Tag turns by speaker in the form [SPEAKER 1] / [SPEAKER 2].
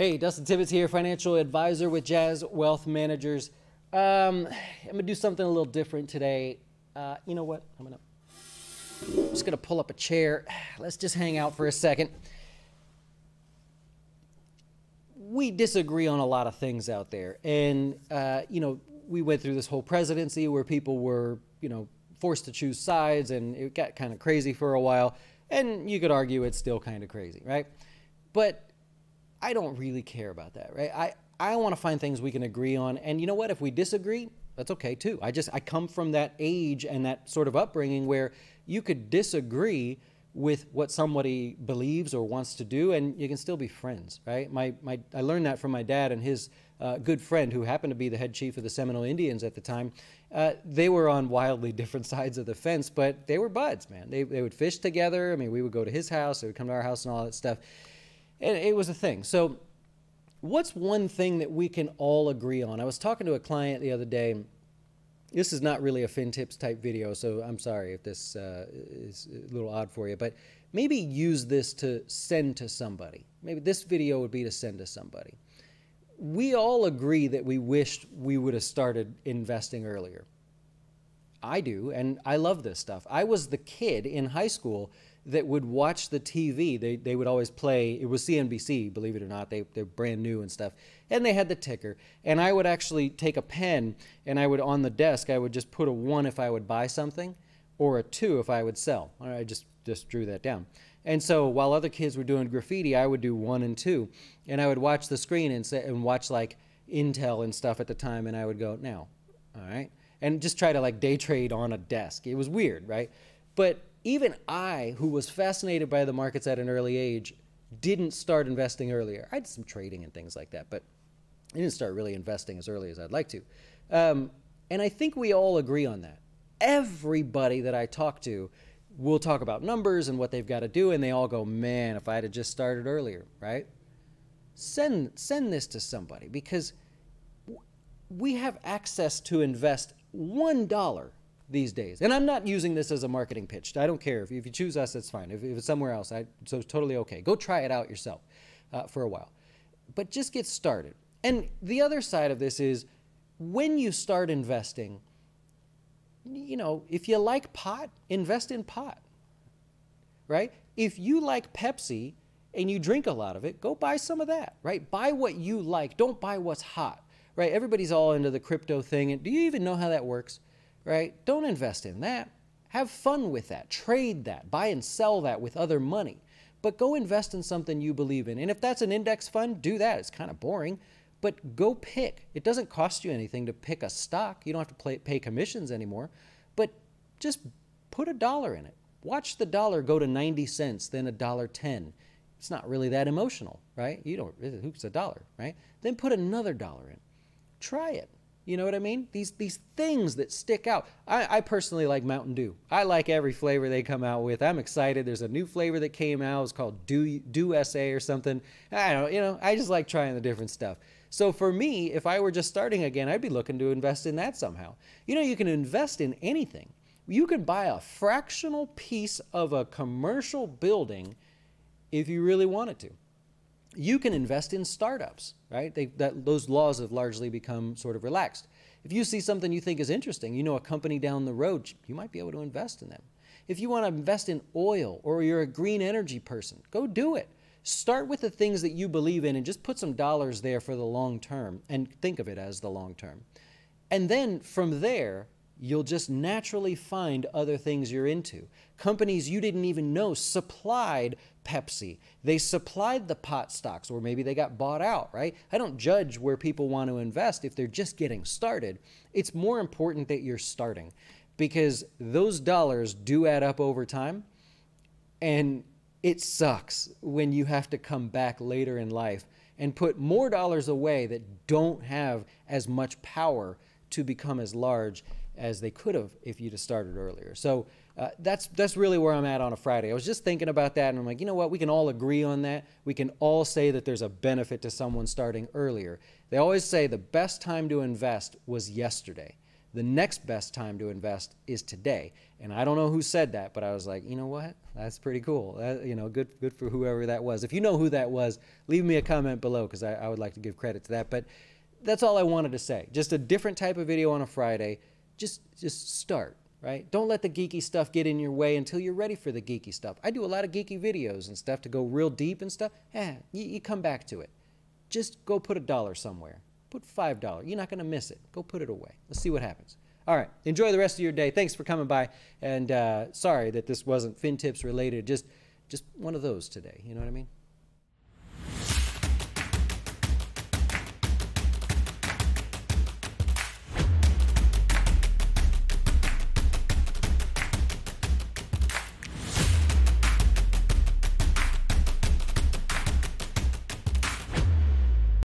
[SPEAKER 1] Hey, Dustin Tibbetts here, financial advisor with Jazz Wealth Managers. I'm gonna do something a little different today. You know what? I'm just gonna pull up a chair. Let's just hang out for a second. We disagree on a lot of things out there, and we went through this whole presidency where people were, forced to choose sides, and it got kind of crazy for a while. And you could argue it's still kind of crazy, right? But I don't really care about that, right? I want to find things we can agree on. And you know what? If we disagree, that's okay too. I come from that age and that sort of upbringing where you could disagree with what somebody believes or wants to do, and you can still be friends, right? I learned that from my dad and his good friend, who happened to be the head chief of the Seminole Indians at the time. They were on wildly different sides of the fence, but they were buds, man. They would fish together. I mean, we would go to his house, they would come to our house and all that stuff. And it was a thing. So what's one thing that we can all agree on? I was talking to a client the other day. This is not really a FinTips type video, so I'm sorry if this is a little odd for you, but maybe use this to send to somebody. Maybe this video would be to send to somebody. We all agree that we wished we would have started investing earlier. I do, and I love this stuff. I was the kid in high school that would watch the TV. They would always play, it was CNBC, believe it or not. They're brand new and stuff. And they had the ticker. And I would actually take a pen, and I would, on the desk, I would just put a 1 if I would buy something, or a 2 if I would sell. All right, I just drew that down. And so while other kids were doing graffiti, I would do 1 and 2. And I would watch the screen and watch like Intel and stuff at the time, and I would go, now, all right? And just try to like day trade on a desk. It was weird, right? But even I, who was fascinated by the markets at an early age, didn't start investing earlier. I did some trading and things like that, but I didn't start really investing as early as I'd like to. And I think we all agree on that. Everybody that I talk to will talk about numbers and what they've got to do, and they all go, man, if I had just started earlier, right? Send this to somebody, because we have access to invest $1 these days. And I'm not using this as a marketing pitch. I don't care. If you choose us, that's fine. If it's somewhere else, so it's totally okay. Go try it out yourself for a while. But just get started. And the other side of this is, when you start investing, if you like pot, invest in pot, right? If you like Pepsi and you drink a lot of it, go buy some of that, right? Buy what you like. Don't buy what's hot. Right? Everybody's all into the crypto thing. And do you even know how that works? Right? Don't invest in that. Have fun with that. Trade that. Buy and sell that with other money. But go invest in something you believe in. And if that's an index fund, do that. It's kind of boring. But go pick. It doesn't cost you anything to pick a stock. You don't have to pay commissions anymore. But just put $1 in it. Watch the dollar go to 90 cents, then $1.10. It's not really that emotional, right? Who's $1, right? Then put another $1 in. Try it. You know what I mean? These things that stick out. I personally like Mountain Dew. I like every flavor they come out with. I'm excited. There's a new flavor that came out. It's called Dew SA or something. I don't know. I just like trying the different stuff. So for me, if I were just starting again, I'd be looking to invest in that somehow. You can invest in anything. You could buy a fractional piece of a commercial building if you really wanted to. You can invest in startups, right? Those laws have largely become sort of relaxed. If you see something you think is interesting, a company down the road, you might be able to invest in them. If you want to invest in oil, or you're a green energy person, go do it. Start with the things that you believe in and just put some dollars there for the long term, and think of it as the long term. And then from there, you'll just naturally find other things you're into. Companies you didn't even know supplied Pepsi. They supplied the pot stocks, or maybe they got bought out, right? I don't judge where people want to invest if they're just getting started. It's more important that you're starting, because those dollars do add up over time, and it sucks when you have to come back later in life and put more dollars away that don't have as much power to become as large as they could have if you'd have started earlier. So that's really where I'm at on a Friday. I was just thinking about that, and I'm like, you know what? We can all agree on that. We can all say that there's a benefit to someone starting earlier. They always say the best time to invest was yesterday. The next best time to invest is today. And I don't know who said that, but I was like, you know what? That's pretty cool. Good for whoever that was. If you know who that was, leave me a comment below, because I would like to give credit to that. But that's all I wanted to say. Just a different type of video on a Friday. Just start, right? Don't let the geeky stuff get in your way until you're ready for the geeky stuff. I do a lot of geeky videos and stuff to go real deep and stuff. You come back to it. Just go put $1 somewhere. Put $5. You're not going to miss it. Go put it away. Let's see what happens. All right. Enjoy the rest of your day. Thanks for coming by. And sorry that this wasn't FinTips related. Just one of those today. You know what I mean?